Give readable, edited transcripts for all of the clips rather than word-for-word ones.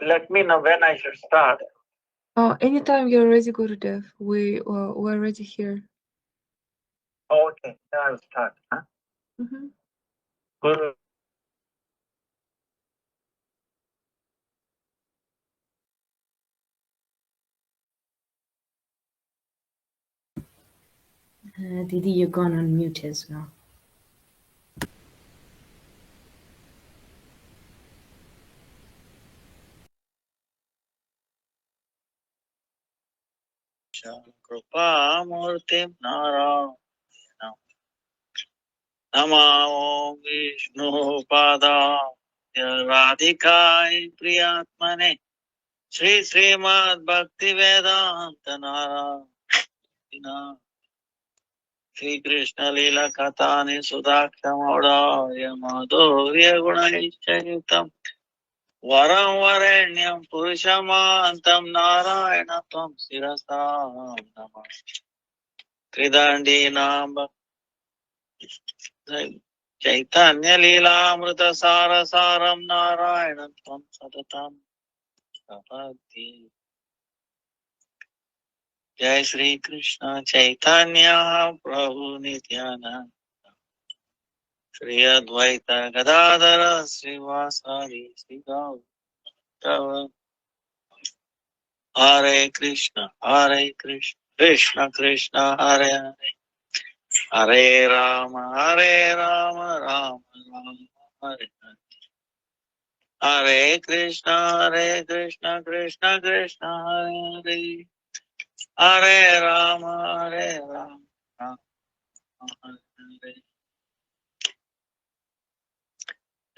Let me know when I should start. Anytime you're ready, Gurudev. We're ready here. Okay, then I'll start. Huh? Mm-hmm. Guru. Didi, you're gone on mute as well. Krupamurtim Narayana Namo Vishnu Pada Radhikai Priyatmane Sri Srimad Bhaktivedanta Narayana Sri Krishna Lila Katani Sudakshamaudaya Madhurya Gunaichayutam Varam Varenyam Purushamantam Narayana Tvam Sirasam Namah Tridandi Namba Chaitanya Lila Amrita Sara Saram Narayana Tvam Satatam Sapati Jai Sri Krishna Chaitanya Prabhu Nityananda Sri Advaita Gadadhara Srivasari Sri Gautama Hare Krishna Krishna Krishna Hare Hare Hare Rama Rama Rama Hare Hare Hare Krishna Krishna Krishna Hare Hare Hare Rama Rama Hare Hare.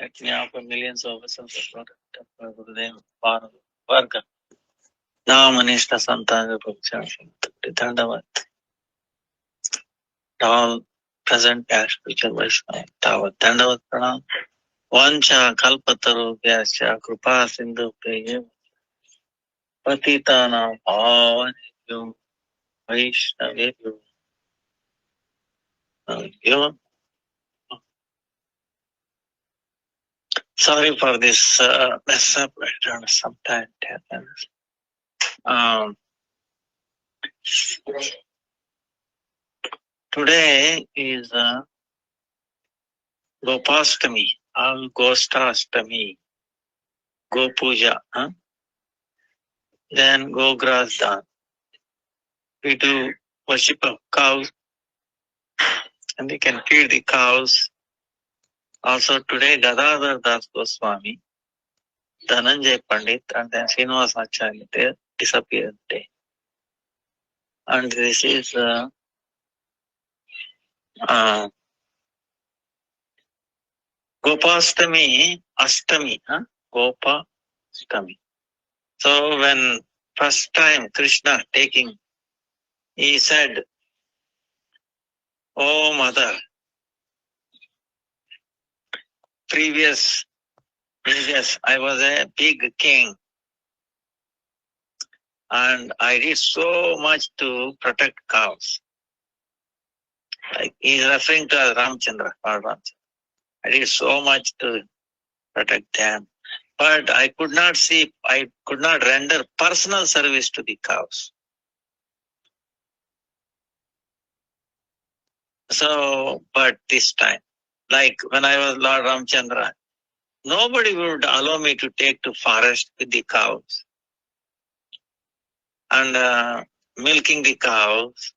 Let me offer millions of us of the product of Gurudev Bharat Varga. Namanishta Santanga Bhakti Dandavat. All present past future Vaishnava. Tavat Dandavat Pranam. Vancha Kalpataru Vyasya Krupa Sindhu Peya. Patitana Bhavanebhyo Vaishnavebhyo. Sorry for this mess up. I don't know, sometimes it happens. Today is Gopashtami, Gostashtami, Go Puja. Then Go Grass Dan. We do worship of cows and we can feed the cows. Also today Gadadhara Das Goswami, Dhananjay Pandit and then Srinivas Acharya, their disappearance day. And this is Gopashtami, Ashtami, Gopashtami. So when first time Krishna taking, he said, "Oh mother, previous I was a big king and I did so much to protect cows." Like he is referring to Ramchandra, Lord Ramchandra. I did so much to protect them, but I could not render personal service to the cows. So, but this time, like when I was Lord Ramchandra, nobody would allow me to take to forest with the cows and milking the cows,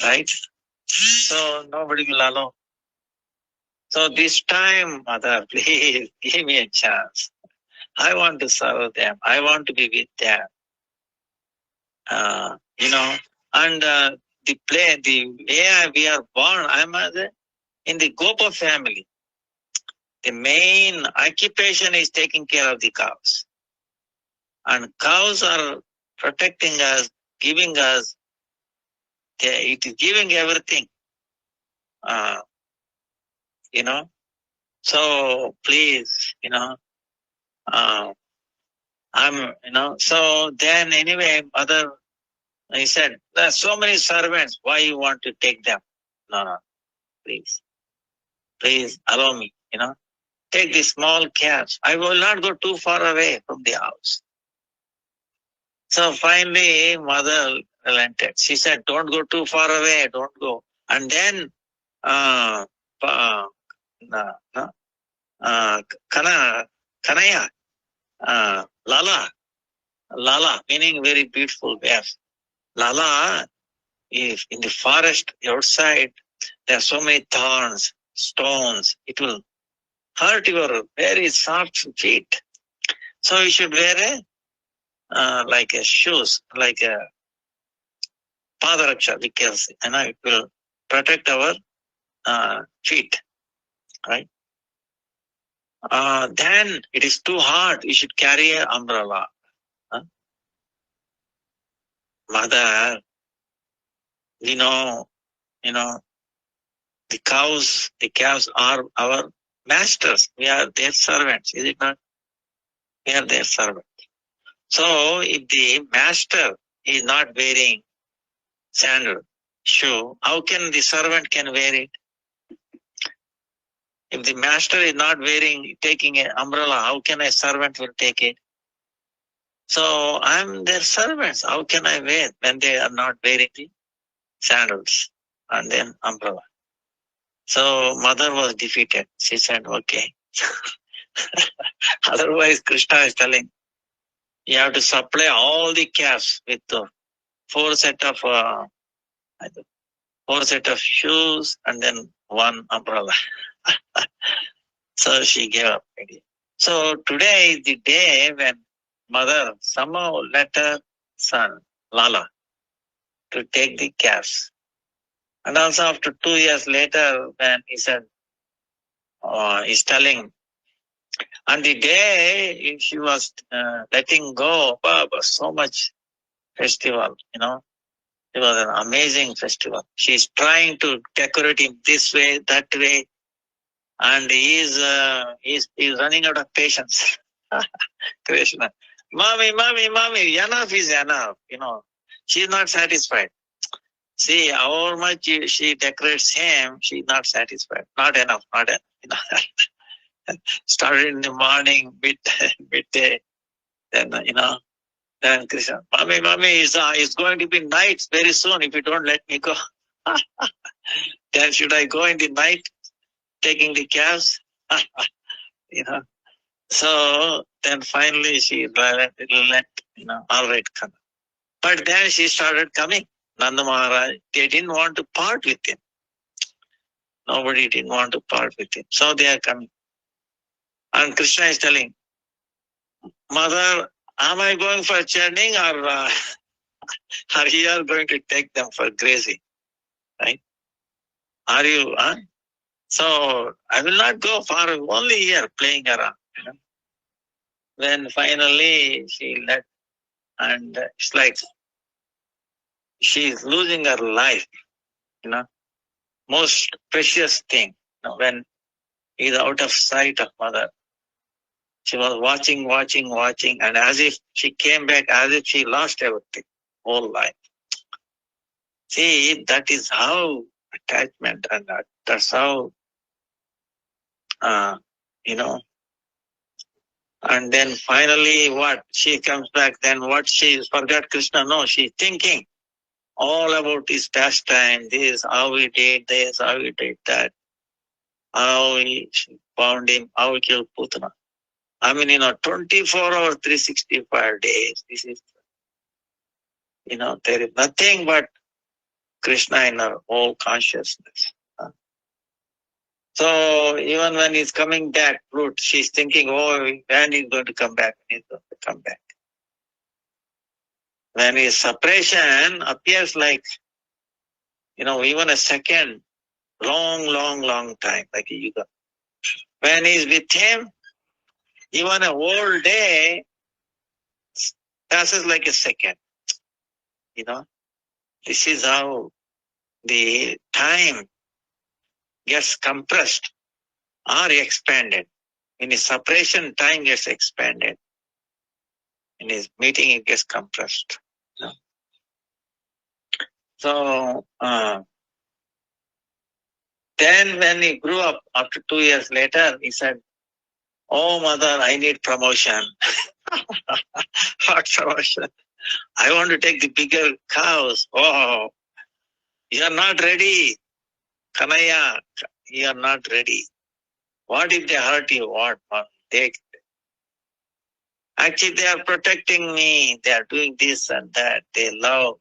right? So nobody will allow. So this time, mother, please give me a chance. I want to serve them. I want to be with them. And the way we are born, I'm in the Gopa family. The main occupation is taking care of the cows. And cows are protecting us, giving us, it is giving everything. So please, so then anyway, mother, he said, there are so many servants, why you want to take them? No, please allow me, take the small calves. I will not go too far away from the house. So finally, mother relented. She said, don't go too far away, don't go. And then, Kanaya, Lala, meaning very beautiful. Yes. Lala, if in the forest outside, there are so many thorns, stones, it will hurt your very soft feet. So you should wear like a shoes, like a padaraksha, because it will protect our feet, right? Then it is too hard. You should carry an umbrella. Mother, the calves are our masters. We are their servants, is it not? We are their servants. So if the master is not wearing sandal shoe, how can the servant can wear it? If the master is not taking an umbrella, how can a servant will take it? So I'm their servants. How can I wear when they are not wearing the sandals and then umbrella? So mother was defeated. She said, okay. Otherwise, Krishna is telling, you have to supply all the calves with four set of shoes and then one umbrella. So she gave up. So today is the day when mother somehow let her son, Lala, to take the calves. And also after 2 years later, when he said, he's telling, on the day she was letting go, so much festival, it was an amazing festival. She's trying to decorate him this way, that way, and he's running out of patience. Krishna, mommy, enough is enough. She's not satisfied. See how much she decorates him. She's not satisfied. Not enough. Started in the morning, midday, then then Krishna, mommy, it's going to be night very soon if you don't let me go. Then should I go in the night taking the calves? So then finally she let, all right, come. But then she started coming. Nanda Maharaj, they didn't want to part with him. Nobody didn't want to part with him. So they are coming. And Krishna is telling, mother, am I going for churning or are you going to take them for grazing? Right? Are you? So I will not go far, only here playing around. Then finally she let, and it's like she's losing her life, most precious thing. When he's out of sight of mother, she was watching, and as if she came back, as if she lost everything, whole life. See, that is how attachment, and that's how, and then finally what? She comes back, then what? She forgot Krishna? No, she's thinking all about his pastime, this, how he did this, how he did that, how he found him, how he killed Putana. 24 hours, 365 days. This is, there is nothing but Krishna in our whole consciousness. So even when he's coming back, she's thinking, when he's going to come back, When his separation appears like, even a second, long time, like a yuga. When he's with him, even a whole day passes like a second. This is how the time gets compressed or expanded. In his separation, time gets expanded. In his meeting, it gets compressed. So then when he grew up, after 2 years later, he said, oh mother, I need promotion. What promotion? I want to take the bigger cows. Oh, you are not ready. Kanaya, you are not ready. What if they hurt you? What? Take. Actually, they are protecting me. They are doing this and that. They love,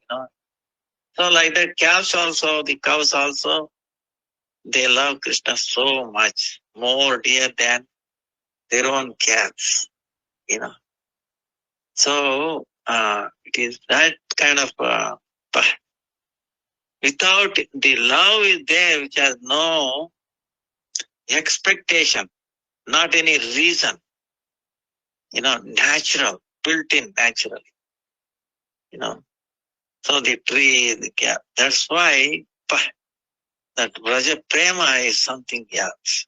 So like that, calves also, the cows also, they love Krishna so much, more dear than their own calves, So it is that kind of, without the love is there, which has no expectation, not any reason, natural, built in naturally, So the tree, the calf. That's why that Braja Prema is something else,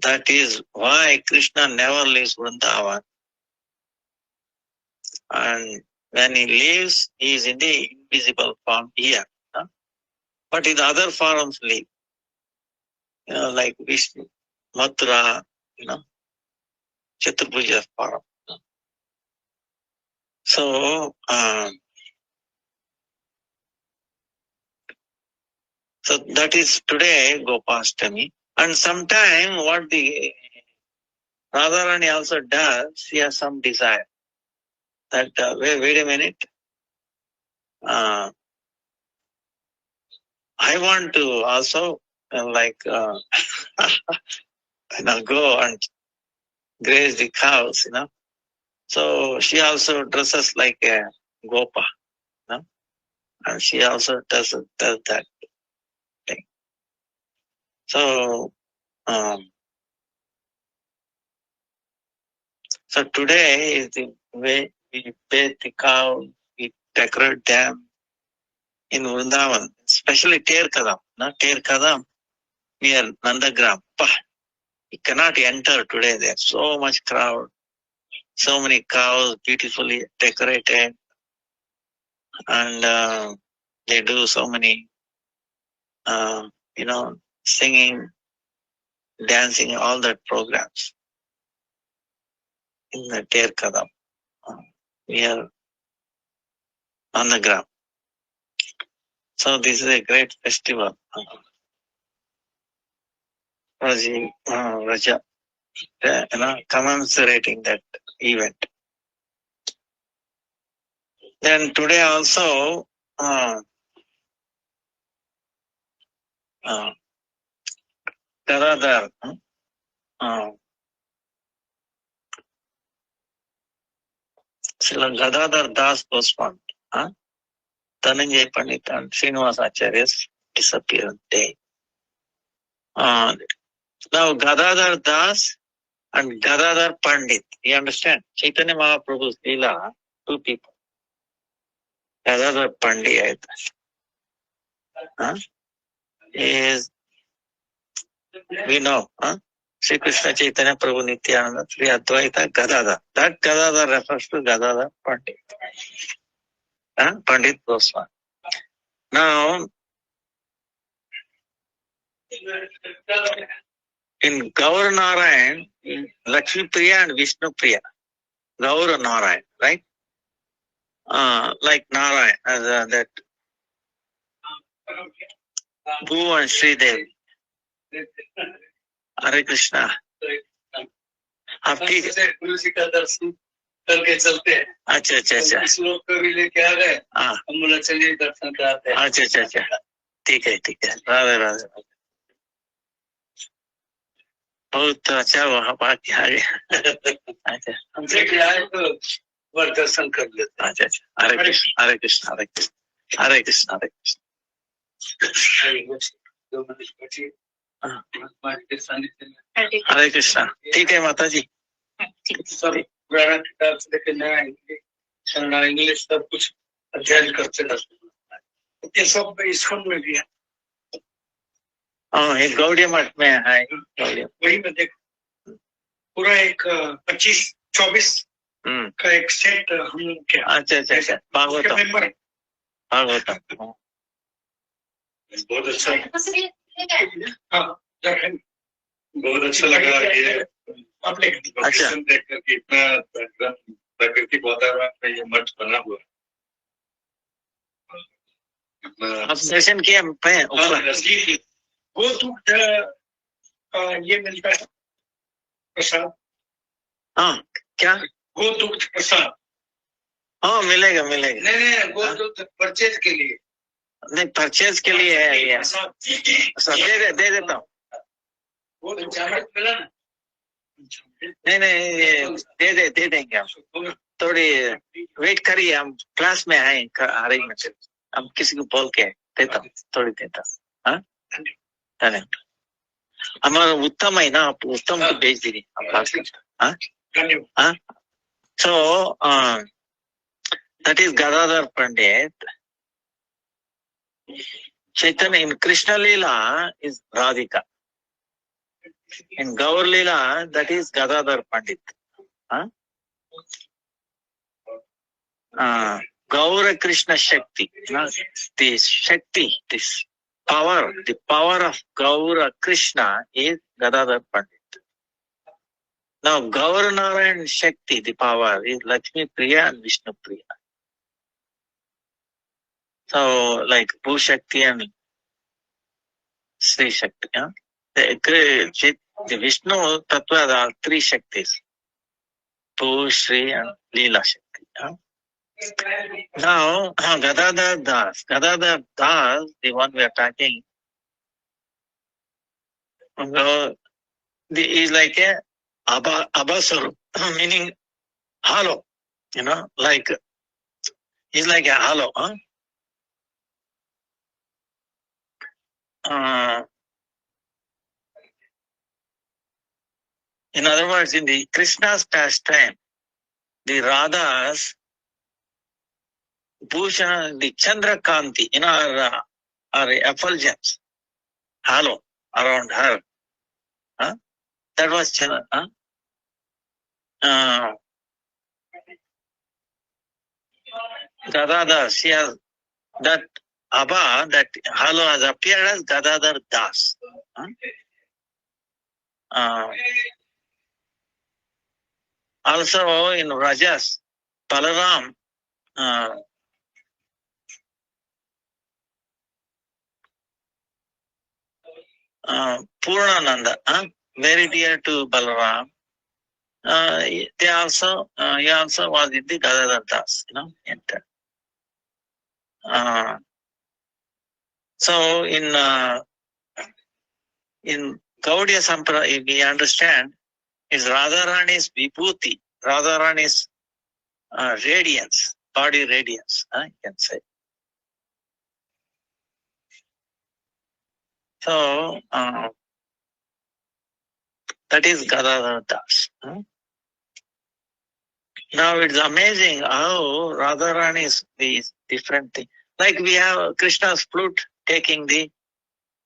That is why Krishna never leaves Vrindavan. And when he leaves, he is in the invisible form here. But in other forms live. Like Vishnu, Mathura, Chaturbuja form. So, so that is today Gopashtami. And sometime what the Radharani also does, she has some desire. That, wait a minute. I want to also go and graze the cows, So she also dresses like a Gopa, and she also does that thing. So, so today is the way we bathe the cows, we decorate them in Vrindavan, especially Ter Kadam, Ter Kadam near Nandagram. You cannot enter today. There's so much crowd, so many cows beautifully decorated, and they do so many, singing, dancing, all that programs in the Ter Kadam near Nandagram. So this is a great festival. Raja, commemorating that event. Then today also, Gadadhara, Srila Gadadhara Das Goswami, Dhananjay Pandit and Srinivas Acharya's disappearance day. Now Gadadhara Das and Gadadhar Pandit, you understand? Chaitanya Mahaprabhu's Leela, two people. Gadadhar Pandit is, we know, Sri Krishna Chaitanya Prabhu Nityananda, Sri Advaita Gadadhar. That Gadadhar refers to Gadadhar Pandit. Pandit Goswami. Now, in Gaur Narayan, Lakshmi Priya and Vishnu Priya, Gaur Narayan, right? Like Narayan, that Bhu and Sri Devi. Hare Krishna. आपकी गुरु जी का दर्शन करके चलते हैं. अच्छा अच्छा अच्छा. इस लोग को भी लेके आ गए. हम बोला चलिए दर्शन कराते हैं. अच्छा अच्छा अच्छा. ठीक है ठीक है. राधे राधे. बहुत अच्छा वहाँ बात आ गया. अच्छा. हमसे आए तो वर दर्शन कर लेते. अच्छा अच्छा. हरे कृष्ण हरे कृष्ण हरे कृष्ण हरे कृष्ण हरे कृष्ण. हरे कृष्णा. ठीक है माता जी. सब पुराना किताब से लेकर नया इंग्लिश सब कुछ अध्ययन करते रहते. ये सब इस्कॉन में भी है. हाँ, एक गौड़िया मठ में है. वही में देख पूरा एक 25-24 का एक सेट हम लोग के. अच्छा अच्छा अच्छा. भागवतम भागवतम बहुत अच्छा. हाँ, बहुत अच्छा लगा ये अच्छा, देख करके इतना प्राकृतिक वातावरण में ये मठ बना हुआ है। अब दर्शन किया पे ऊपर वो दूध ये मिलता है प्रसाद। हाँ क्या? गोदूध प्रसाद। हाँ मिलेगा मिलेगा। नहीं गोदूध परचेज के लिए नहीं, परचेज के लिए है ये। सब दे देता हूँ। वो चावल मिला ना। नहीं ये दे देंगे हम। थोड़ी वेट करिए, हम क्लास में आए अरेंजमेंट, हम किसी को बोल के देता हूँ, थोड़ी देता हूँ। धन्यवाद। हमारा उत्तम है ना, आप उत्तम को भेज दीजिए, हम बात करते हैं। So that is Gadadhar Pandit. Chaitanya in Krishna Leela is Radhika. In Gaur Leela, that is Gadadhar Pandit. Gaura Krishna Shakti. The Shakti, this power, the power of Gaura Krishna is Gadadhar Pandit. Now Gaura Narayan Shakti, the power is Lakshmi Priya and Vishnu Priya. So like Bhu Shakti and Sri Shakti. The Vishnu Tattva are three Shaktis. Bhu, Sri and Leela Shakti. Now Gadadhar Das, the one we are talking, is like a Abhasaru, meaning hollow, like he's like a hollow. In other words, in the Krishna's pastime, the Radhas, Bhushan, the Chandrakanti, are effulgence, halo around her. That was Chandra. Gadadhar, she has that Abha, that halo has appeared as Gadadhar Das. Also in Rajas, Balaram, Purnananda, very dear to Balaram. He also was in the Gadadhar Das, So in Gaudiya Sampradaya, we understand is Radharani's vibhuti, Radharani's radiance, body radiance, you can say. So that is Gadadhar Das. Now it's amazing how Radharani is the different thing. Like we have Krishna's flute taking the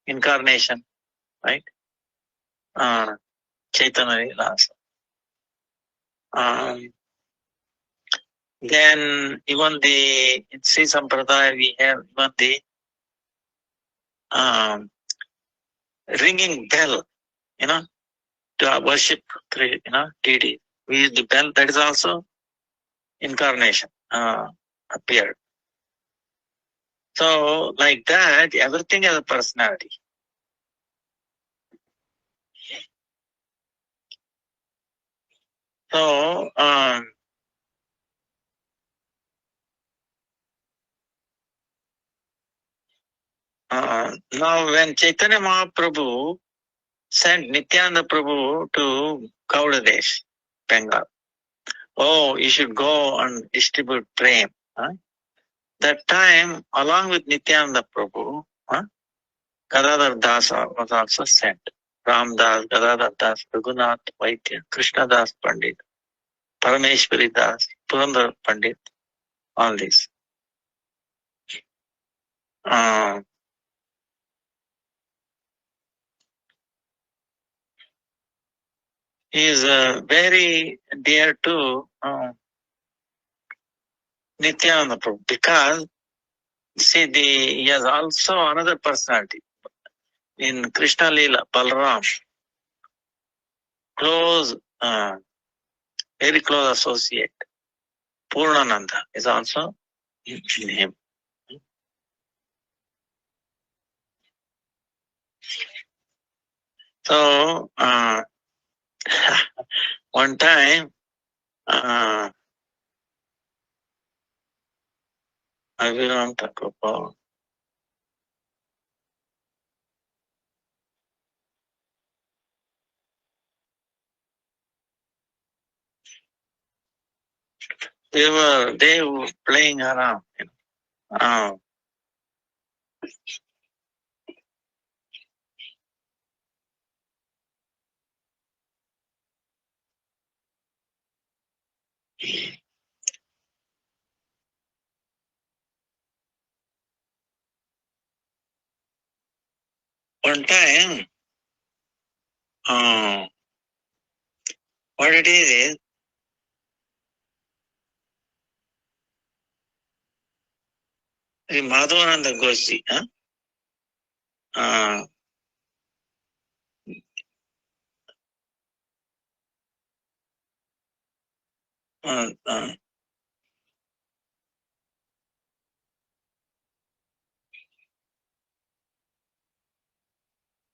incarnation, right? Chaitanya Lasa. Then even in Sri Sampradaya we have even the ringing bell, to worship, deity. We use the bell, that is also incarnation appeared. So like that, everything has a personality. So now when Chaitanya Mahaprabhu sent Nityananda Prabhu to Gaudadesh, Bengal, you should go and distribute prem. That time, along with Nityananda Prabhu, Gadadhar Dasa was also sent. Ram Das, Gadadhar Das, Raghunath Vaidya, Krishna Das Pandit, Parameshwari Das, Purandar Pandit, all these. He is very dear to Nityananda Prabhu because he has also another personality. In Krishna Leela, Balaram, close very close associate, Purnananda, is also in him. So, one time, Bhaktivedanta Gopal, they were playing around. One time, what it is the Madhavananda Goshi,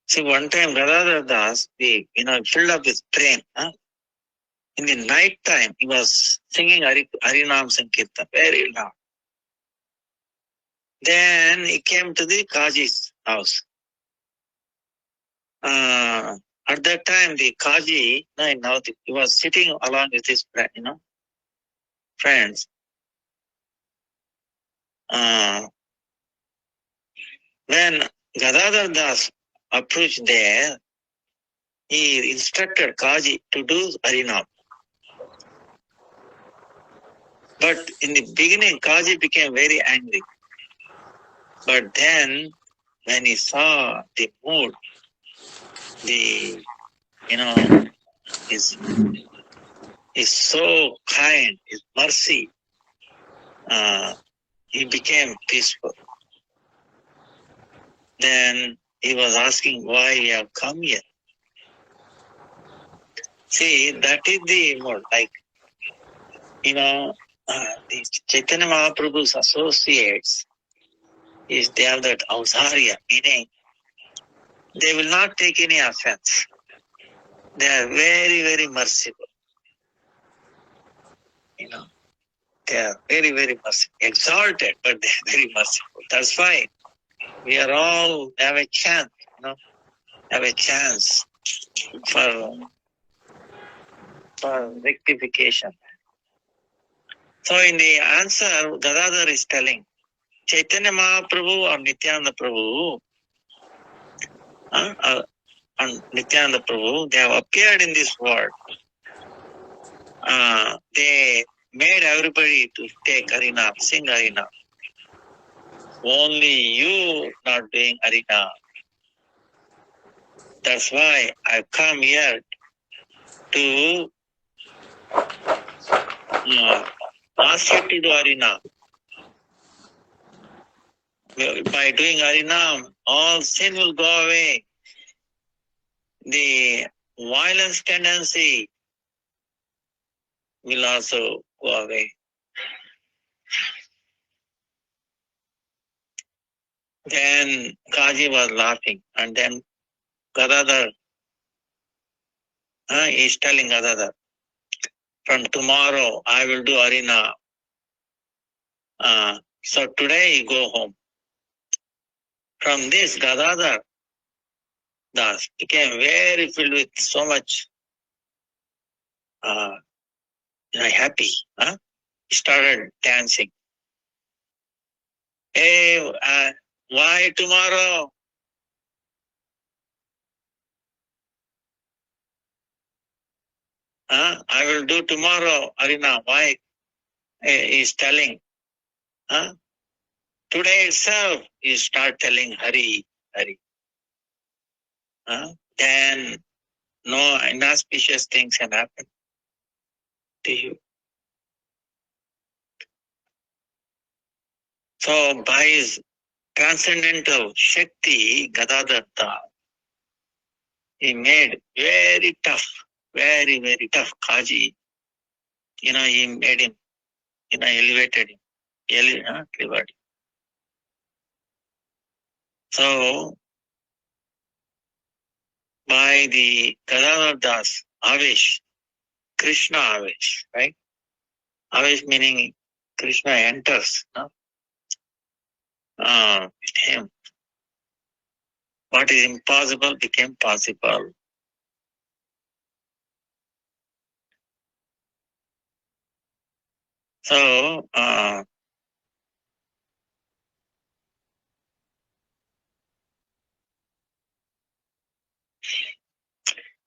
see, one time Gadadhara Das, filled up his train. In the night time, he was singing Harinam Sankirtan very loud. Then he came to the Kaji's house. At that time, the Kaji, he was sitting along with his friends. When Gadadhara Das approached there, he instructed Kaji to do Harinam. But in the beginning, Kaji became very angry. But then, when he saw the mood, is so kind, his mercy, he became peaceful. Then he was asking why you have come here. See, that is the mood. The Chaitanya Mahaprabhu's associates, they have that Acarya, meaning they will not take any offense. They are very, very merciful. They are very, very merciful. Exalted, but they are very merciful. That's why we are all have a chance, for rectification. So in the answer, Gadadhar is telling, Chaitanya Mahaprabhu or Nityananda Prabhu, and Nityananda Prabhu, they have appeared in this world. They made everybody to take Harinam, sing Harinam. Only you not doing Harinam. That's why I've come here to ask you to do Harinam. By doing Harinam, all sin will go away. The violence tendency will also go away. Then Kaji was laughing, and then Gadadhar is telling Gadadhar, from tomorrow I will do Harinam. So today you go home. From this, Gadadhar Das became very filled with so much happy. He started dancing. Hey, why tomorrow? I will do tomorrow, Harinam. Why? He's telling. Today itself, you start telling Hari, Hari. Then no inauspicious things can happen to you. So by his transcendental Shakti, Gadadhara, he made very tough very, very tough Kaji, he made him, elevated him, elevated. So, by the Gadadhara Das, Avesh, Krishna Avesh, right? Avesh meaning Krishna enters with him. What is impossible became possible. So,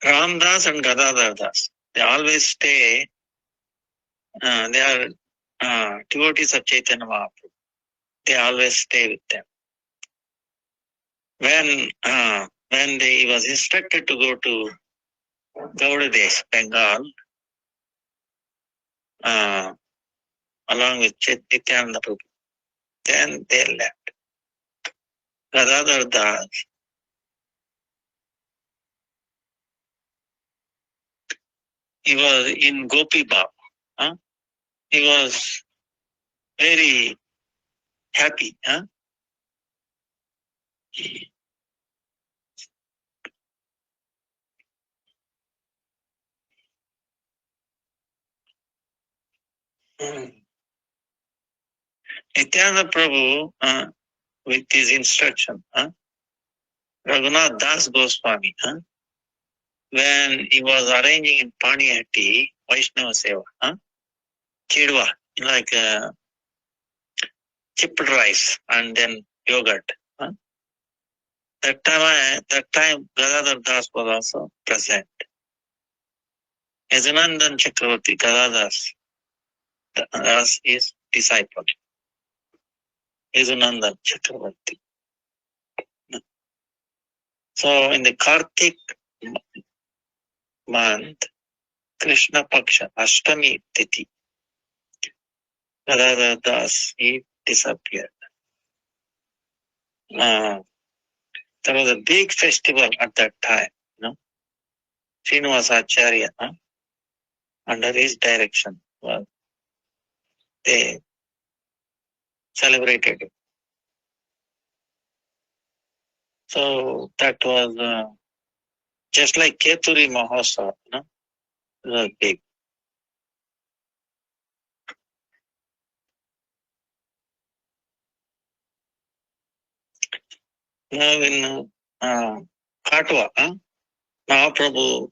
Ramdas and Gadadhar Das, they always stay, they are devotees of Chaitanya Mahaprabhu. They always stay with them. When he was instructed to go to Gaudadesh, Bengal, along with Nityananda Prabhu, then they left. Gadadhar Das, he was in Gopi Bhav. He was very happy. Nityananda Prabhu, with his instruction, Raghunath Das Goswami, when he was arranging in Panihatti, Vaishnava Seva, Chidwa, like chipped rice and then yogurt. That time Gadadhar Das was also present. Yajunandan Chakravarti, Gadadhar Das is disciple. Yajunandan Chakravarti. So in the Kartik month, Krishna Paksha, Ashtami Tithi, Gadadhar Das, he disappeared. There was a big festival at that time, Srinivas Acarya, under his direction, they celebrated it. So that was just like Keturi Mahotsav, it was big. Now in Katwa, Mahaprabhu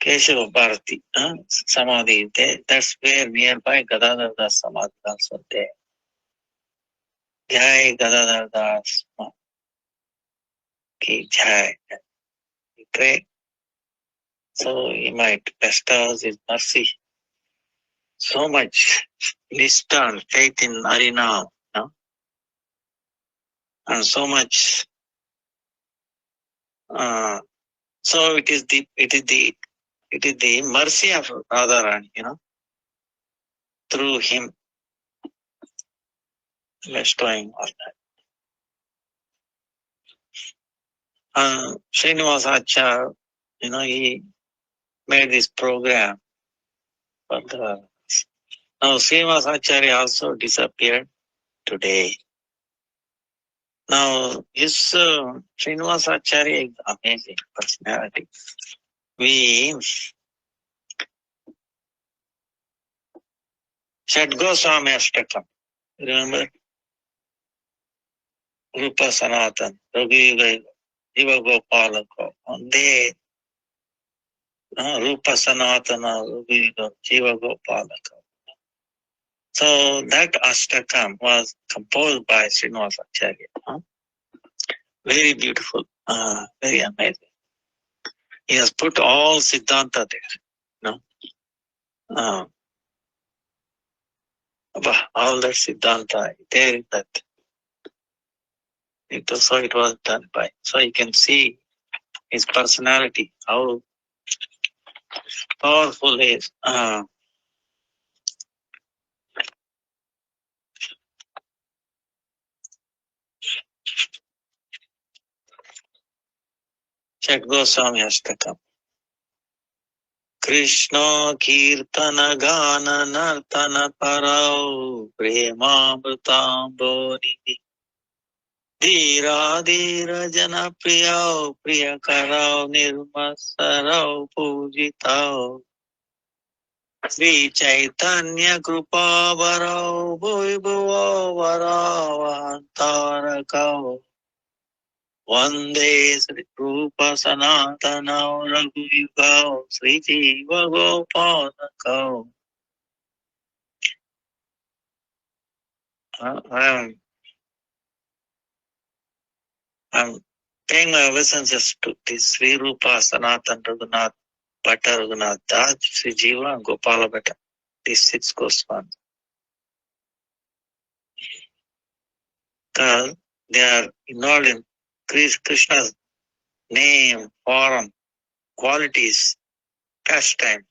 Keshava Bharati, Samadhi, that's where nearby Gadadhar Das Samadhi also there. Jai Gadadhar Das Ki Jai. We pray. So he might bestow his mercy. So much nishtha and faith in Harinam, and so much. So it is the mercy of Radharani, through him bestowing all that. Srinivas Acharya, he made this program for the. Now Srinivas Acharya also disappeared today. Now his Srinivas Acharya is amazing personality. Shad Goswami Ashtakam. Remember? Rupa Sanatan, Raghuva Jiva Gopalaka. They Rupa Sanatana, Raghuva Jiva Gopalaka. So that Ashtakam was composed by Srinivas Acharya. Very beautiful, very amazing. He has put all Siddhanta there. All that Siddhanta there in that. So it was done by. So you can see his personality, how powerful he is. Chat Goswami Ashtakam. Krishna Kirtana Gana Nartana Parau Premamrutam Bodhi Dhira Dhira Jana Priyau Priyakarau Nirmasarau Pujitau Sri Chaitanya Krupa Varau Bhuibhuva Varau Antarakau Vande Sri Rupa Sanatana Raghuyugao Sri Jiva Gopanakao. I'm paying my obeisances to this Sri Rupa Sanatana Raghunath Bhatta Raghunath Das, Sri Jiva and Gopala Bhatta. These 6 Goswamis. Because they are involved in Krishna's name, form, qualities, pastime,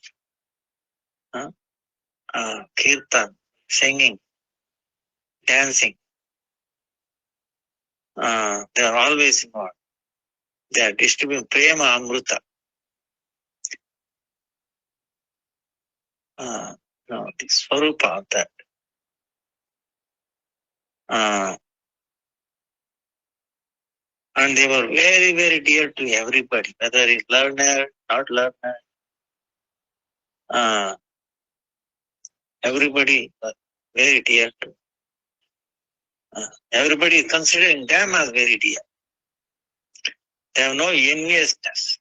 kirtan, singing, dancing. They are always involved. They are distributing prema amruta. The swarupa of that. And they were very, very dear to everybody, whether it's learner, not learner. Everybody was very dear to. Everybody is considering them as very dear. They have no enviousness.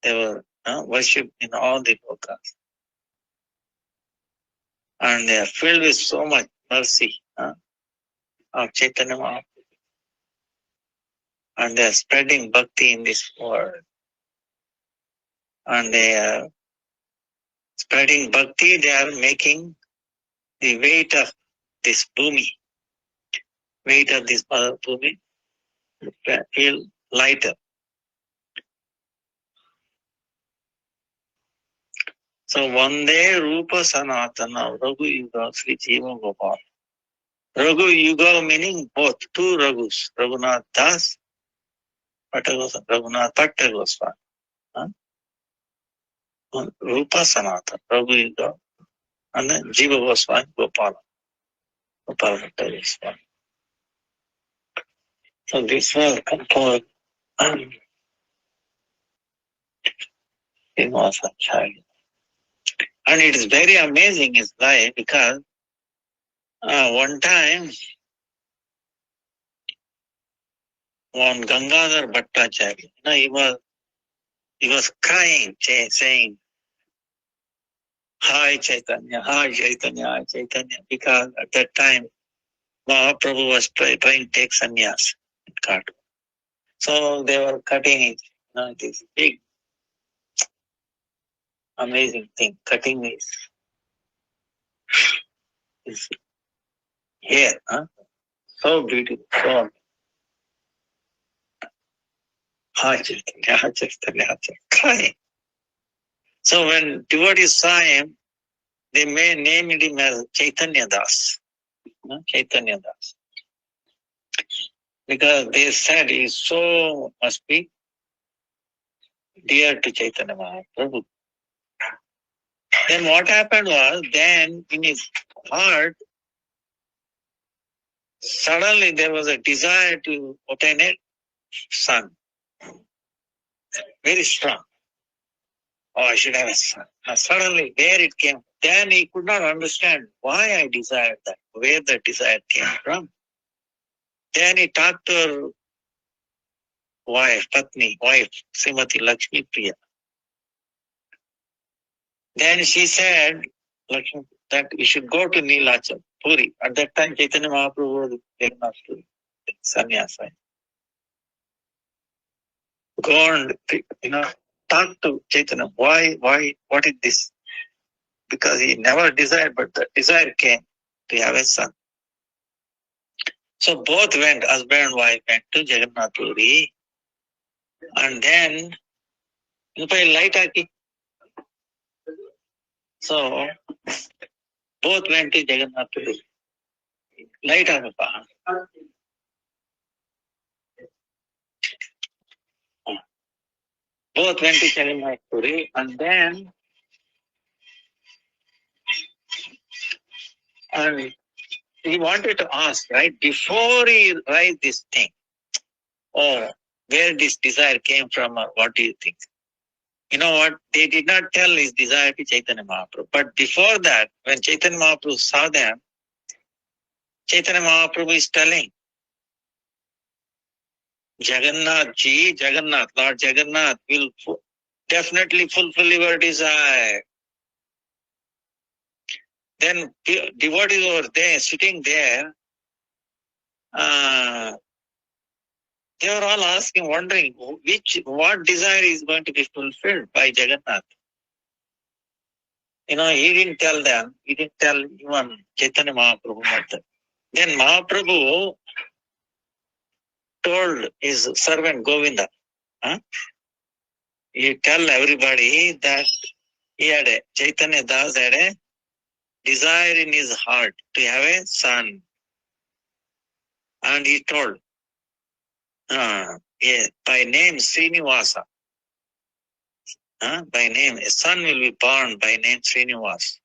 They were worshipped in all the lokas. And they are filled with so much mercy of Chaitanya Mahaprabhu. And they are spreading bhakti in this world. And they are spreading bhakti, they are making the weight of this bhumi, weight of this mother bhumi, feel lighter. So one day Rupa Sanatana Raghu Yuga Sri Jiva Gopal. Raghu Yuga meaning both, 2 Raghus, Raghunath Das, Raghunath Bhatta Goswami. Rupa Sanatana, Raghu Yuga, and then Jiva Goswami, Gopala Bhatta Goswami. So this was composed in was a child. And it is very amazing his life because one time one Gangadhar Bhattacharya, he was crying, saying, Hi Chaitanya, Hi Chaitanya, Hi Chaitanya, because at that time Mahaprabhu was trying to take sannyas in Katu. So they were cutting it, this big, amazing thing, cutting his hair, so beautiful, so Hi Chaitanya, Hi Chaitanya, Hi Chaitanya, crying. So when devotees saw him, they may name him as Chaitanya Das. Chaitanya Das. Because they said he must be dear to Chaitanya Mahaprabhu. Then what happened was, then in his heart, suddenly there was a desire to obtain a son. Very strong. Oh, I should have a son. And suddenly there it came. Then he could not understand why I desired that, where the desire came from. Then he talked to her wife, Patni, Srimati Lakshmi Priya. Then she said, Lakshmi, that we should go to Nilachal, Puri. At that time, Chaitanya Mahaprabhu was taken off to sannyasa. Go and, talk to Chaitanya. Why, what is this? Because he never desired, but the desire came to have a son. So both went, husband and wife went to Jagannath Puri. And then, light haki. So, both went to Jagannath Puri. Light haki. Both went to tell him my story, and then and he wanted to ask, right, before he write this thing, or where this desire came from, or what do you think? You know what? They did not tell his desire to Chaitanya Mahaprabhu. But before that, when Chaitanya Mahaprabhu saw them, Chaitanya Mahaprabhu is telling, Jagannath ji, Jagannath, Lord Jagannath will definitely fulfill your desire. Then devotees over there, sitting there, they were all asking, wondering, what desire is going to be fulfilled by Jagannath? You know, he didn't tell them. He didn't tell even Chaitanya Mahaprabhu. Then Mahaprabhu told his servant Govinda, he tell everybody that Chaitanya Das had a desire in his heart to have a son. And he told, by name Srinivasa, by name, a son will be born by name Srinivas.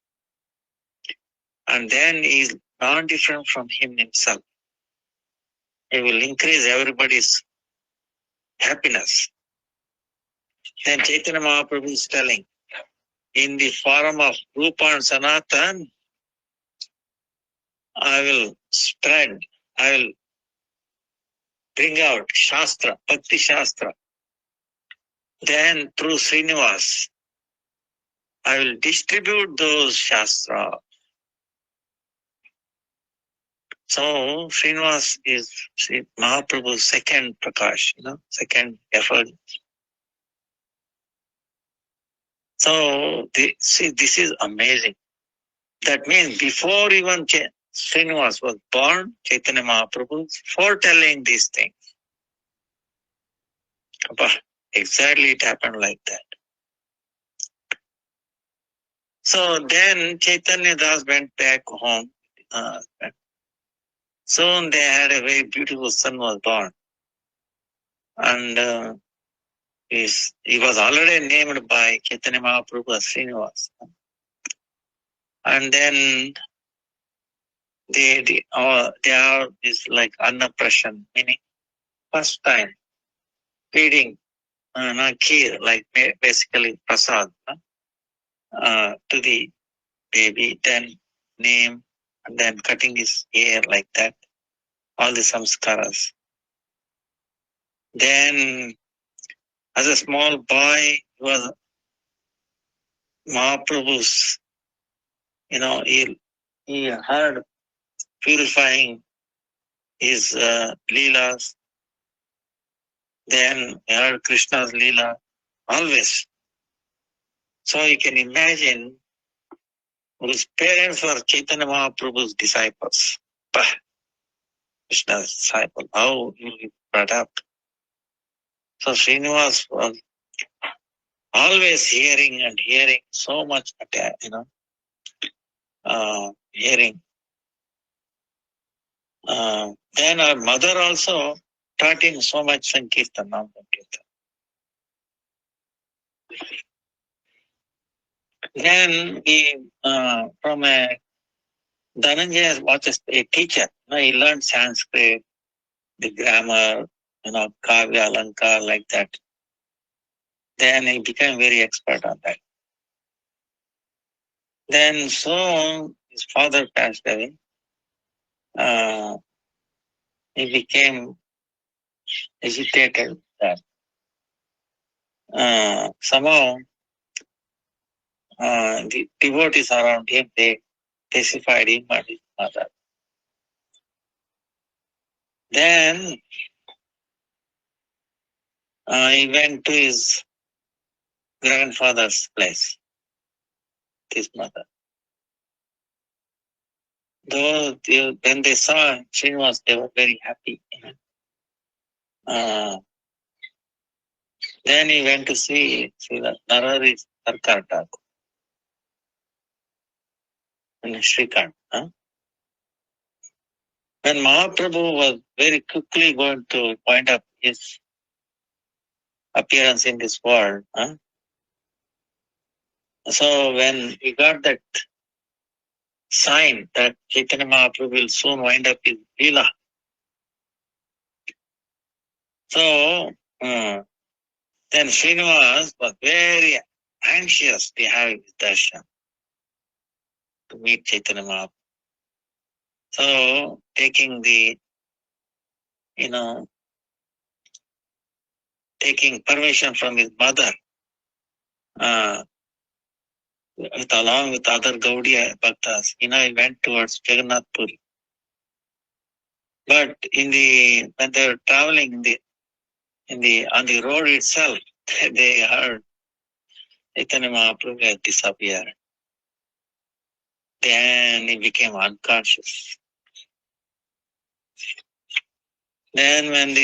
And then he is not different from him himself. He will increase everybody's happiness. Then Chaitanya Mahaprabhu is telling, in the form of Rupa and Sanatan, I will bring out Shastra, Bhakti Shastra. Then through Srinivas, I will distribute those Shastra. So Srinivas is Mahaprabhu's second Prakash, second effort. So this is amazing. That means before even Srinivas was born, Chaitanya Mahaprabhu foretelling these things. But exactly it happened like that. So then Chaitanya Das went back home. Soon they had a very beautiful son was born. And he was already named by Chaitanya Mahaprabhu as Srinivas. And then they are is like Annaprashan, meaning first time feeding kheer, like basically prasad to the baby, then name, and then cutting his hair like that, all the samskaras. Then as a small boy, he was Mahaprabhu's, he heard purifying his leelas. Then he heard Krishna's leela, always. So you can imagine his parents were Chaitanya Mahaprabhu's disciples. Krishna's disciple, how he will be brought up. So Srinivas was always hearing so much, hearing. Then our mother also taught him so much Sankirtan, Nam Sankirtan. Then he, from a Dhananjaya was a teacher. He learned Sanskrit, the grammar, Kavya, Alankar, like that. Then he became very expert on that. Then soon his father passed away. He became agitated that somehow the devotees around him, they pacified him and his mother. Then he went to his grandfather's place, his mother. Though when they saw Srinivas, they were very happy. Then he went to see Narari Sarkar Thakur in Srikant. When Mahaprabhu was very quickly going to point up his appearance in this world. So when we got that sign that Chaitanya Mahaprabhu will soon wind up his Leela, so then Srinivas was very anxious to have his darshan, to meet Chaitanya Mahaprabhu. So taking taking permission from his mother, along with other Gaudiya Bhaktas, he went towards Jagannath Puri. But when they were traveling on the road itself, they heard Chaitanya Mahaprabhu had disappeared. Then he became unconscious. Then when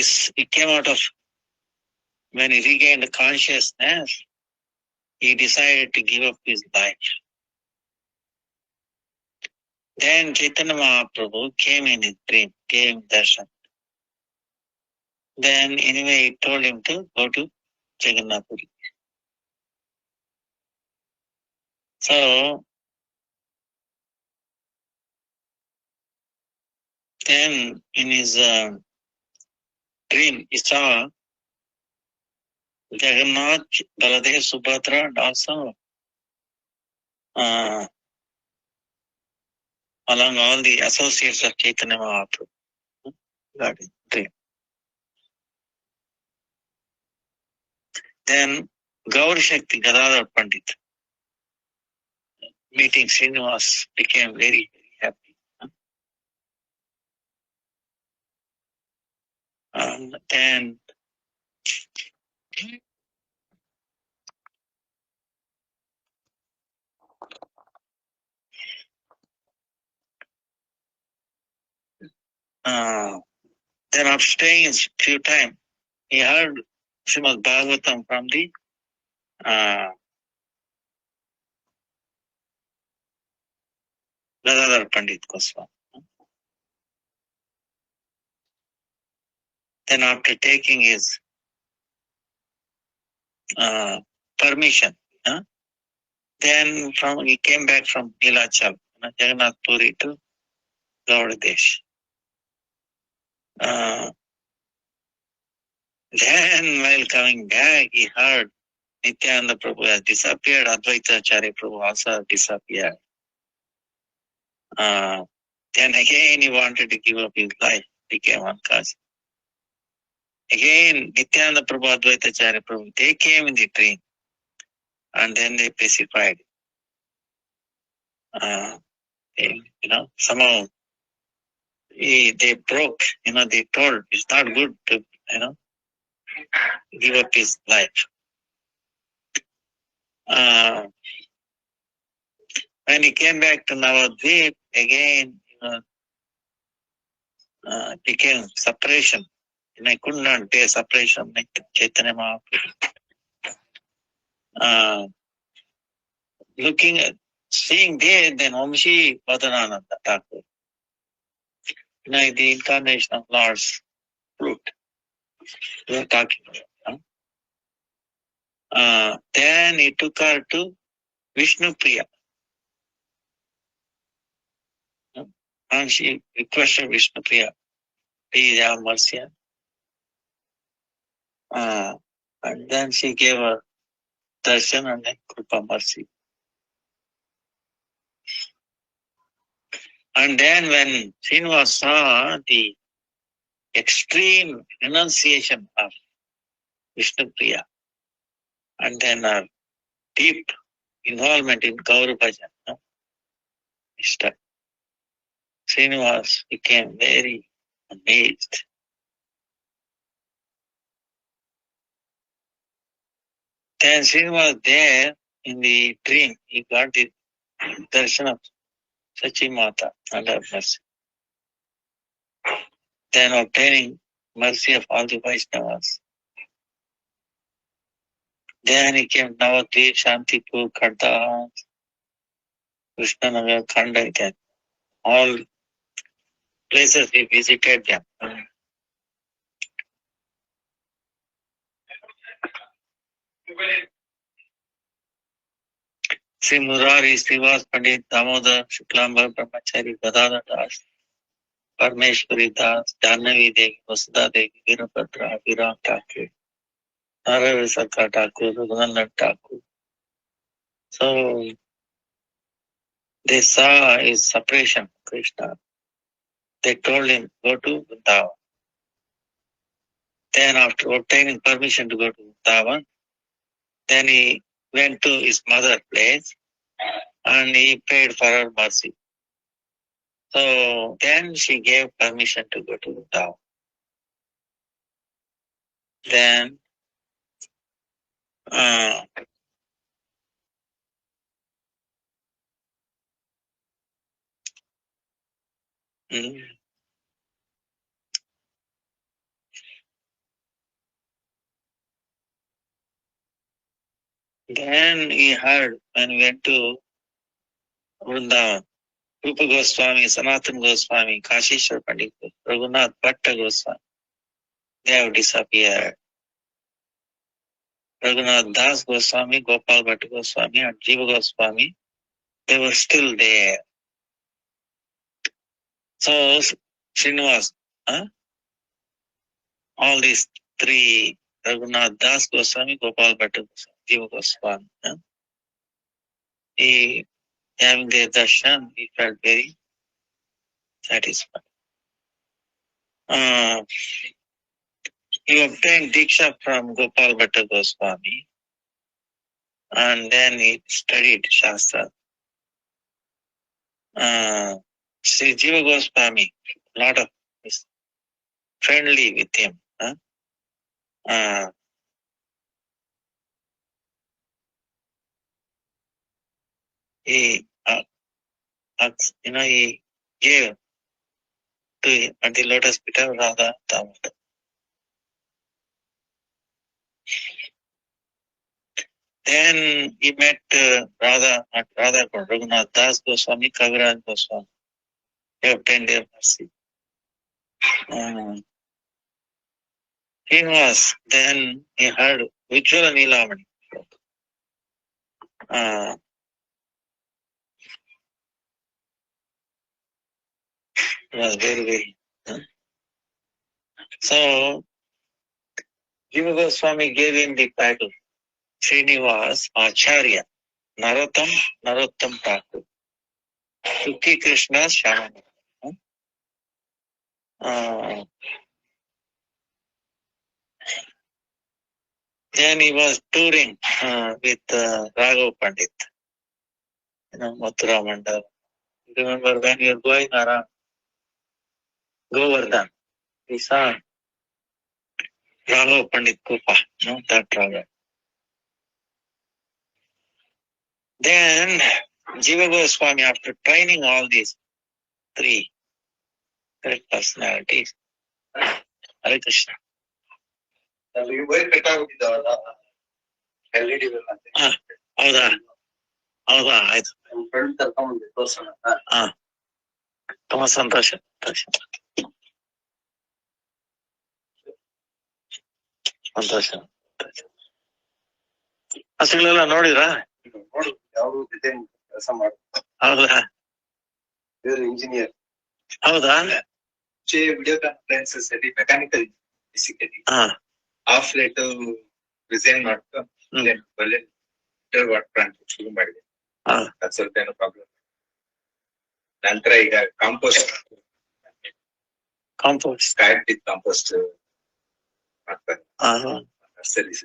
he regained consciousness, he decided to give up his life. Then Chaitanya Mahaprabhu came in his dream, gave him darshan. Then anyway, he told him to go to Jagannath Puri. So then in his dream, he saw Jagannath, Baladev, Subhadra, and also along all the associates of Chaitanya Mahaprabhu. Got it. Dream. Then Gaur Shakti, Gadadhara Pandit, meeting Srinivas, became very, very happy. And then after staying a few times, he heard Srimad Bhagavatam from the Gadadhara Pandit Goswami. Then after taking his permission, then he came back from Nilachal, Jagannath Puri to Gaudadesh. Then while coming back, he heard Nityananda Prabhu has disappeared, Advaita Acharya Prabhu also has disappeared. Then again he wanted to give up his life, became unconscious. Again, Nityananda Prabhu, Advaita Acharya Prabhu, they came in the dream and then they pacified. Somehow they broke, they told it's not good to, give up his life. When he came back to Navadvip, again, became separation. I could not bear separation like Chaitanya Mahaprabhu. Seeing there, then Omshi Vadanananda Thakur, the incarnation of Lord's fruit we are talking about. Then he took her to Vishnu Priya. And she requested Vishnu Priya, please have mercy. And then she gave her darshan and then Kripa mercy. And then when Srinivas saw the extreme renunciation of Vishnu Priya, and then her deep involvement in Gaur Bhajan, Srinivas became very amazed. Then Srinivas there in the dream, he got the darshan of Sachi Mata and her mercy. Then obtaining mercy of all the Vaishnavas. Then he came Navadvip, Shantipur, Khadda, Krishnanagar, Khanda, again. All places he visited them. Sri Murari, Srinivas Pandit, Damodar, Shuklambar, Brahmachari, Gadadhara Das, Parmeshwari Das, Jannavi Devi, Vasudha Devi, Virabhadra, Viram Thakur, Naravi Sarkar Thakur, Raghunath Thakur. So they saw his separation from Krishna. They told him, go to Vrindavan. Then after obtaining permission to go to Vrindavan, then he went to his mother's place and he prayed for her mercy. So then she gave permission to go to Vrindavan. Then then he heard when he went to Vrindavan, Rupa Goswami, Sanatana Goswami, Kashishwar Pandit, Raghunath Bhatta Goswami, they have disappeared. Raghunath Das Goswami, Gopal Bhatta Goswami, and Jiva Goswami, they were still there. So Srinivas, all these three, Raghunath Das Goswami, Gopal Bhatta Goswami, Jiva Goswami, he having their darshan, he felt very satisfied. He obtained Diksha from Gopal Bhatta Goswami and then he studied Shastra. Sri Jiva Goswami, a lot of friendly with him. He gave to him at the lotus feet of Radha Damodar. Then he met Radha Raghunath Das Goswami, Kaviraj Goswami. He obtained their mercy. Then he heard Vijwala Nilamani. It was very, very. So, Jiva Goswami gave him the title, Srinivas Acarya, Narottam Thakur, Sukhi Krishna Shaman. Then he was touring with Raghav Pandit, Mathura Mandal. Remember when you are going around Govardhan, we saw Raghav Pandit Kupa, that Raghav. Then Jiva Goswami, after training all these three great personalities, Hare Krishna. ಹೌದಾ ಆಯ್ತು ತುಂಬ ಸಂತೋಷ ಸಂತೋಷ ಹಸುಗಳೆಲ್ಲ ನೋಡಿದ್ರಾ ಯಾರು ಜೊತೆ ಕೆಲಸ ಮಾಡ್ತಾರೆ ಹೌದಾ engineer ಹೌದಾ ವಿಡಿಯೋ ಕಾನ್ಫರೆನ್ಸಸ್ ಅಲ್ಲಿ mechanical basically of late resign ಮಾಡ್ಕೊಂಡು ವಾಟರ್ ಪ್ಲಾಂಟ್ ಶುರು ಮಾಡಿದೆ. ಸ್ವಲ್ಪ ಏನೋ ಪ್ರಾಬ್ಲಮ್. ನಂತರ ಈಗ ಕಾಂಪೋಸ್ಟ್ ಕಾಂಪೋಸ್ಟ್ ಮಾಡ್ತಾರೆ ನರ್ಸರೀಸ್.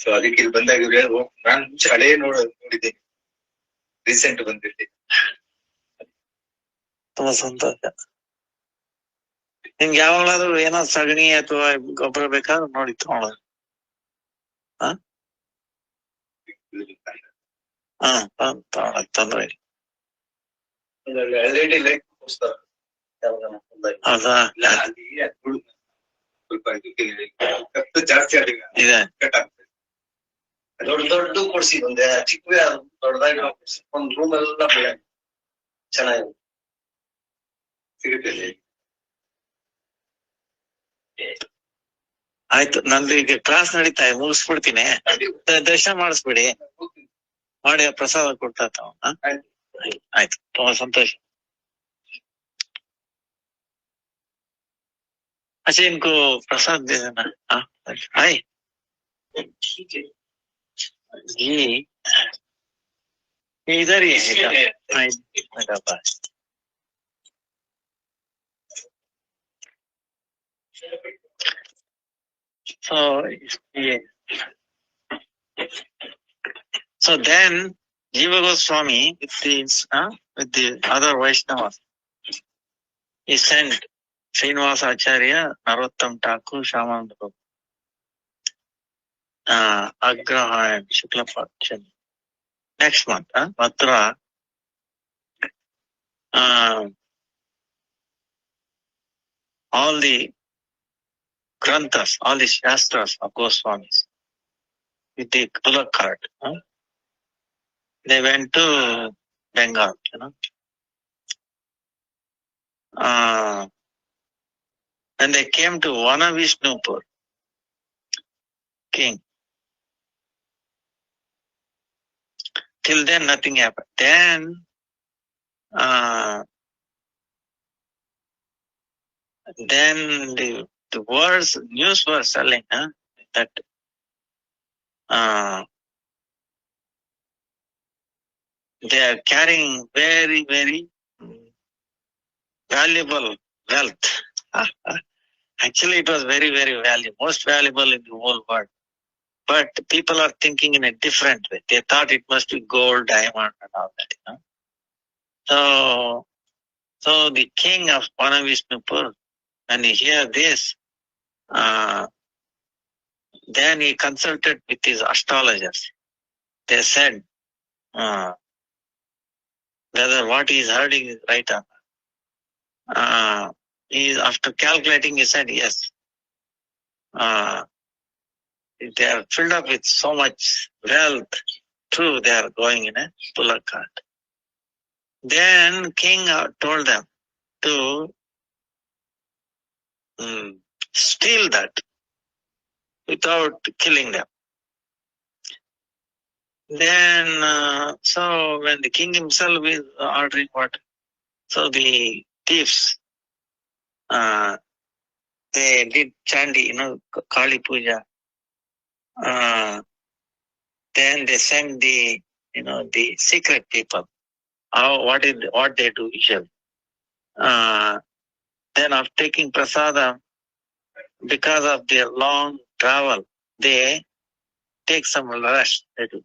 ಸೊ ಅದಕ್ಕೆ ಇಲ್ಲಿ ಬಂದಾಗ ಇವ್ರು ನಾನು ಮುಂಚೆ ಹಳೆ ನೋಡಿದ್ದೀನಿ, ರೀಸೆಂಟ್ ಬಂದಿರ್ತೀನಿ. ತುಂಬಾ ಸಂತೋಷ. ನಿಮ್ಗೆ ಯಾವಾಗ್ಲಾದ್ರು ಏನೋ ಸಗಣಿ ಅಥವಾ ಗೊಬ್ಬರ ಬೇಕಾದ್ರೂ ನೋಡಿ ತಗೊಳ್ಳೋದು. ತೊಂದ್ರೆ ಹೌದಾ ಸ್ವಲ್ಪ ಖರ್ಚು ಜಾಸ್ತಿ ಇದೆ. ದೊಡ್ಡ ಕೊಡ್ಸಿ ಒಂದೇ ಚಿಕ್ಕವೇ ದೊಡ್ಡದಾಗಿ ಒಂದ್ ರೂಮ್ ಎಲ್ಲ ಚೆನ್ನಾಗಿದೆ ಸಿಗುತ್ತೆ. ಆಯ್ತು, ನಂದು ಈಗ ಕ್ಲಾಸ್ ನಡೀತಾ ಇದೆ, ಮುಗಿಸ್ಬಿಡ್ತೀನಿ. ದರ್ಶನ ಮಾಡಿಸ್ಬಿಡಿ, ಮಾಡಿ ಪ್ರಸಾದ ಕೊಡ್ತಾ ಆಯ್ತು, ತುಂಬಾ ಸಂತೋಷ. अच्छा इनको प्रसाद दे देना. हाँ हाय जी, इधर ही है. So yeah. So then Jiva Goswami with the other Vaishnavas, he sent Srinivas Acarya, Narottam Thakur, Shamananda, Agraha and Shukla Paksha. Next month, Matra, all the Granthas, all the Shastras of Goswamis, with the color card. They went to Bengal, When they came to Vanavishnupur, king, till then nothing happened. Then the words, news were selling, that they are carrying very, very valuable wealth. Actually, it was very, very valuable, most valuable in the whole world. But people are thinking in a different way. They thought it must be gold, diamond, and all that. So the king of Vanavishnupur, when he heard this, then he consulted with his astrologers. They said whether what he is hearing is right or not. After calculating, he said yes. They are filled up with so much wealth. True, they are going in a bullock cart. Then king told them to steal that without killing them. Then, so when the king himself is ordering what, so the thieves, they did chandi, Kali Puja. Then they sent the secret people. What they do usually. Then after taking prasadam, because of their long travel, they take some rest. They do.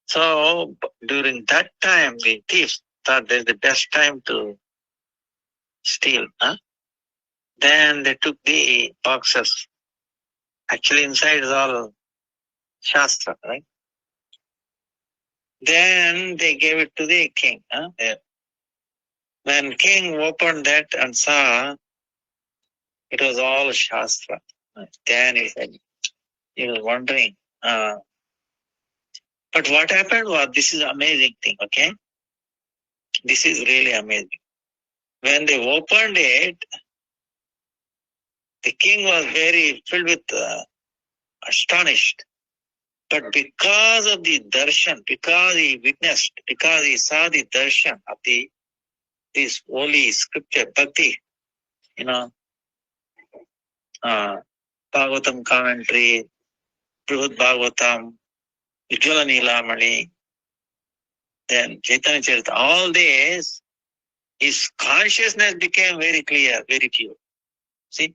So during that time, the thieves thought that's the best time to steal. Then they took the boxes. Actually, inside is all Shastra, right? Then they gave it to the king. When king opened that and saw, it was all Shastra. Then he was wondering. But what happened was, this is amazing thing, okay? This is really amazing. When they opened it, the king was very filled with astonished. But because of the darshan, because he witnessed, because he saw the darshan of this holy scripture, bhakti, Bhagavatam commentary, Brihad Bhagavatam, Ujjvala Nilamani, then Chaitanya Charita, all this, his consciousness became very clear, very pure. See?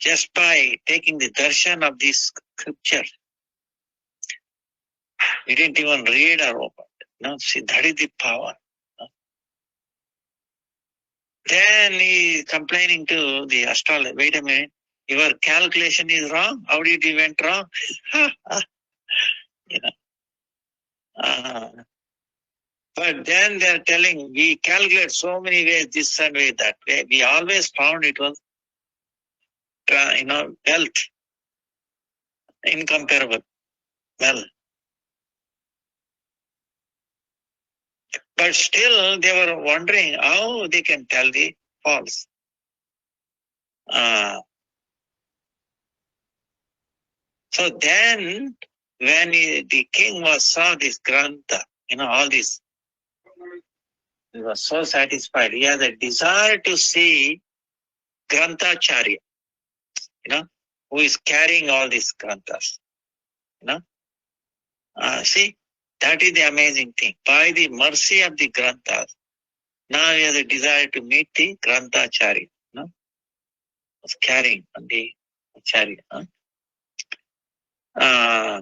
Just by taking the darshan of this scripture. He didn't even read or open. See, that is the power. Then he is complaining to the astrologer, wait a minute, your calculation is wrong. How did you went wrong? But then they are telling, we calculate so many ways, this and way, that way. We always found it was, wealth, incomparable. Well, but still they were wondering how they can tell the false. So then, when the king saw this Grantha, all this, he was so satisfied. He had a desire to see Granthacharya, who is carrying all these Granthas. See, that is the amazing thing. By the mercy of the Granthas, now he has a desire to meet the Granthacharya, was carrying on the Acharya. Uh,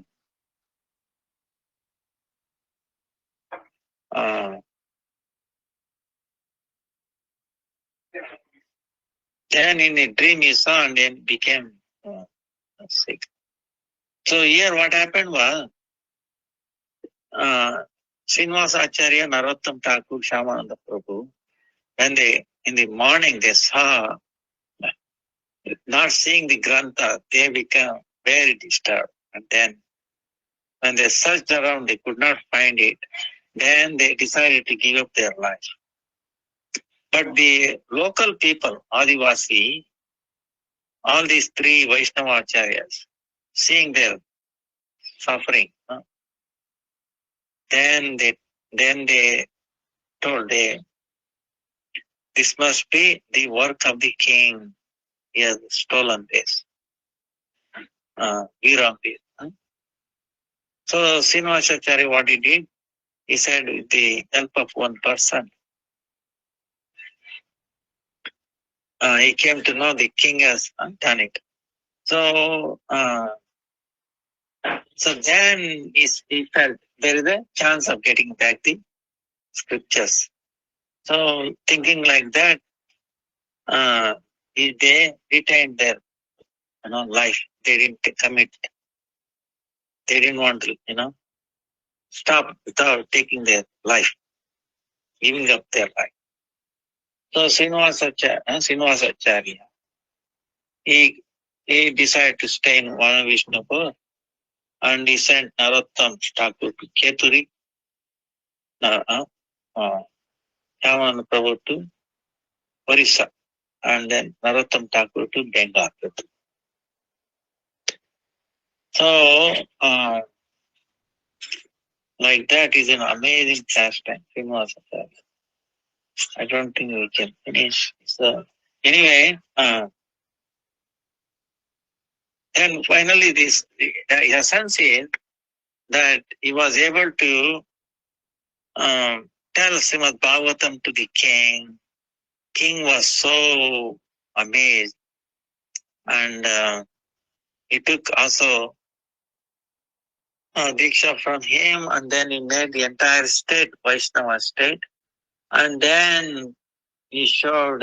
uh, then in a dream he saw and then became sick. So here what happened was, Srinivas Acharya, Narottam Thakur, Shyamananda Prabhu, when in the morning they saw, not seeing the Grantha, they became very disturbed. And then when they searched around, they could not find it. Then they decided to give up their life. But the local people, Adivasi, all these three Vaishnava Acharyas, seeing their suffering, then they told, this must be the work of the king. He has stolen this. Virambi. So Srinivasacharya, what he did, he said, with the help of one person, he came to know the king has done it. So, then he felt there is a chance of getting back the scriptures. So thinking like that, they retained their life. They didn't commit. They didn't want to stop without taking their life, giving up their life. So Srinivasacharya, he decided to stay in Vanavishnupur, and he sent Narottam Thakur to Keturi, Shyamananda Prabhu to Orissa, and then Narottam Thakur to Bengal. So, like that is an amazing pastime, Srinivasacharya. I don't think we can finish. So, anyway, then finally the essence is that he was able to tell Srimad Bhagavatam to the king. King was so amazed, and he took also Diksha from him, and then he made the entire state Vaishnava state, and then he showed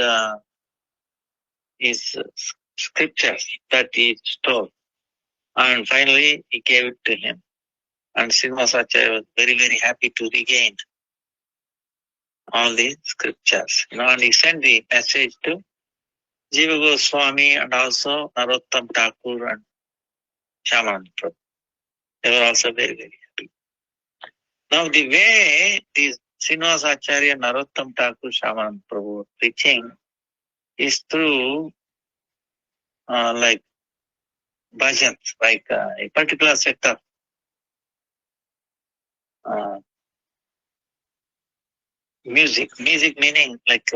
his scriptures that he stole, and finally he gave it to him. And Srinivasacharya was very, very happy to regain all the scriptures. And he sent the message to Jiva Goswami and also Narottam Thakur and Shyamananda Prabhu. They were also very, very happy. Now the way these Srinivasacharya, Narottam Thakur, Shyamananda Prabhu were preaching is through like bhajans, like a particular set of music. Music meaning like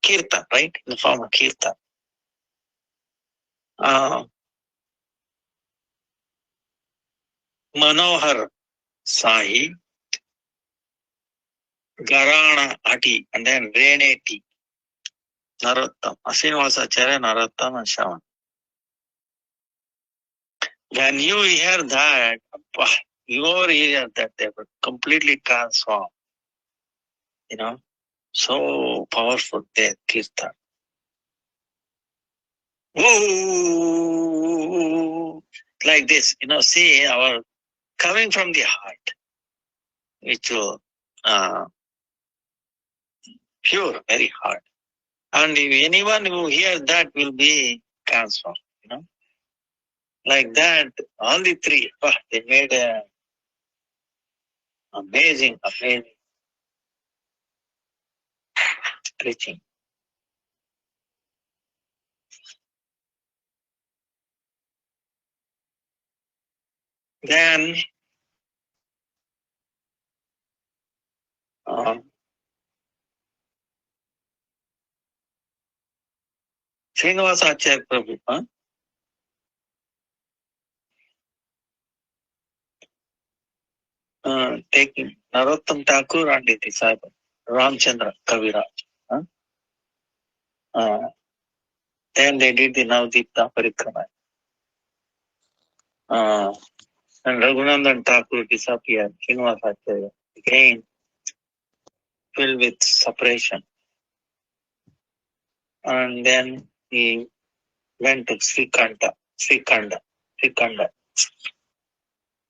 kirtan, right? In the form of kirtan. Manohar Sahi, Garana Ati, and then Reneti, Narottam, Srinivasacharya, Narottam, and Shyaman. When you hear that, your ear that they were completely transformed. So powerful their kirtan. Whoa! Like this, see our coming from the heart, which will pure, very hard. And if anyone who hears that will be transformed, Like that, all the three, they made a amazing preaching. Then Srinivas Acharya Prabhu taking Narottam Thakur and his disciple Ramchandra Kaviraj. Then they did the Navadipta Parikrama. And Raghunandan Thakur disappeared. Srinivas Acharya again filled with separation. And then he went to Srikanda,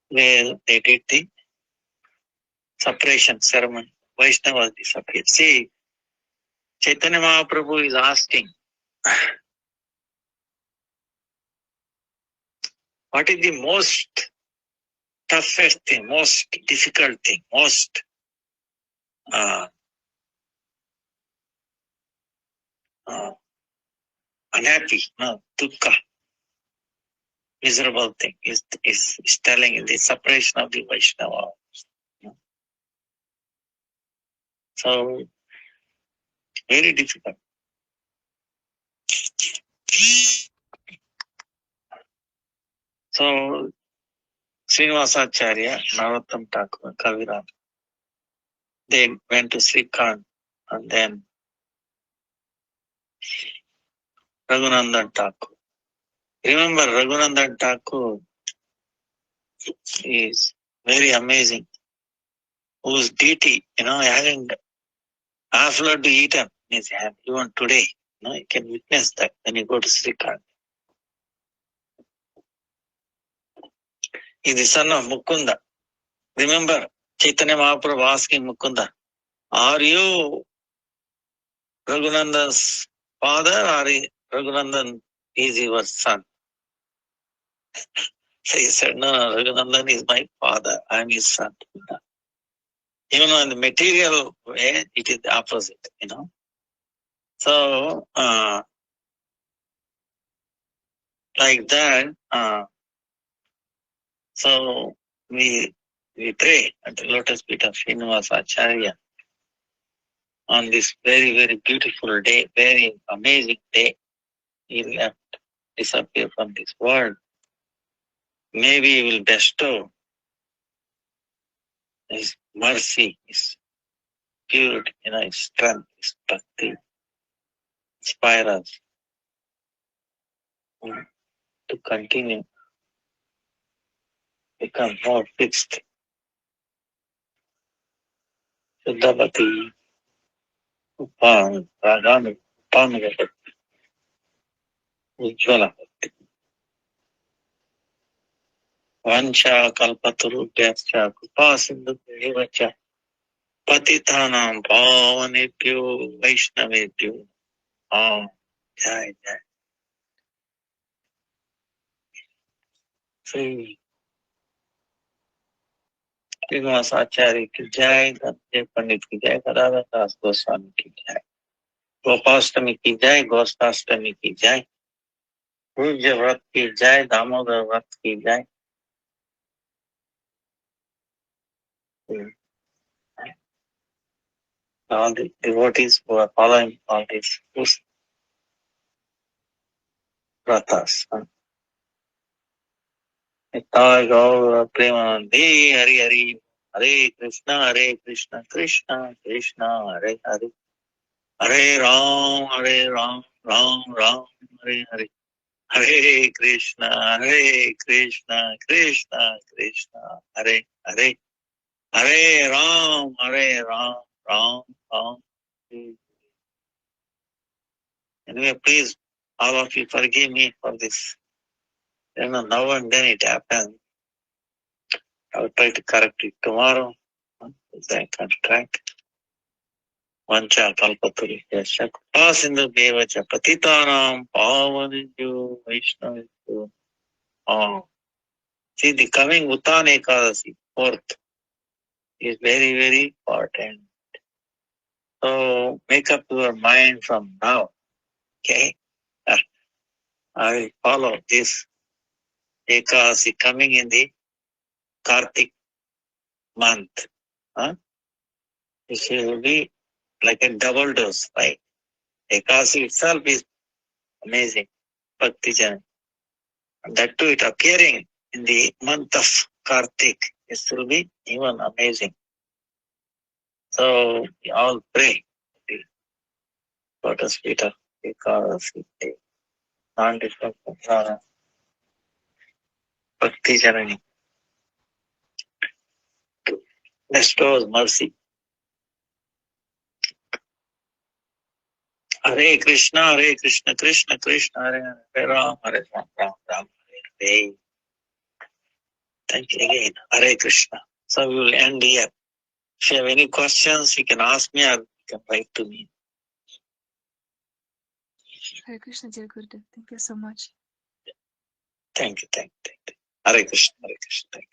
where they did the separation ceremony. Vaishnavas disappeared. See, Chaitanya Mahaprabhu is asking, what is the most toughest thing, most difficult thing, most unhappy, dukkha, miserable thing is telling in the separation of the Vaishnava. So, very difficult. So, Srinivasacharya, Narottam Thakur, Kaviraj, they went to Srikant and then Raghunandan Thakur. Remember, Raghunandan Thakur is very amazing. Whose deity, having half to eaten in his hand, even today. You can witness that when you go to Srikant. He is the son of Mukunda. Remember, Chaitanya Mahaprabhu asking Mukunda, are you Raghunandan's father or Raghunandan is your son? So he said, no, Raghunandan is my father. I am his son. Even in the material way, it is the opposite, So, like that, so we pray at the lotus feet of Srinivas Acharya on this very, very beautiful day, very amazing day. He left, disappear from this world. Maybe he will bestow his mercy, his purity, his strength, his bhakti, inspire us to continue, become more fixed. Shuddhavati, Ragami, Upamagati, Ujjvala. Vancha kalpatarubhyascha kupasindhu devacha patitanam pavanebhyo vaishnavebhyo. Jai Jai. Sri Srinivas Acharya ki Jai, Dante Pandit ki Jai, Gadadhara Das Goswami ki Jai, Gopashtami ki Jai, Gopashtami ki Jai, Pujya Vrat ki Jai, Damodar Vrat ki Jai. All the devotees who are following all these vratas. Nitai Gaura Premanandi, Hari Hari, Hare Krishna, Krishna Krishna, Hare Hare, Hare Ram, Ram Ram, Hare Hare, Hare Krishna, Krishna Krishna, Hare Hare, Hare Ram, Ram Ram. Anyway, please, all of you forgive me for this. Now and then it happens. I will try to correct it tomorrow. If I can track. Vancha kalpaturi yasya kupasindu devacha patitanam pavanidyo vaishnavityo. See, the coming Uttana Ekadasi, 4th, is very, very important. So, make up your mind from now. Okay? I will follow this Ekadasi coming in the Kartik month. This will be like a double dose, right? Ekasi itself is amazing. Bhakti Jan. And that too, it appearing in the month of Kartik. This will be even amazing. So we all pray. The lotus feet of Ekadasi, non-different Bhakti Janani. Bestows mercy. Hare Krishna, Krishna Krishna, Hare Hare, Hare Ram, Hare Ram, Ram Ram, Hare Hare. Thank you again. Hare Krishna. So we will end here. If you have any questions, you can ask me or you can write to me. Hare Krishna, dear Gurudev. Thank you so much. Thank you. Hare Krishna, thank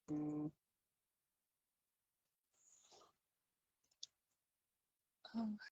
you. Oh.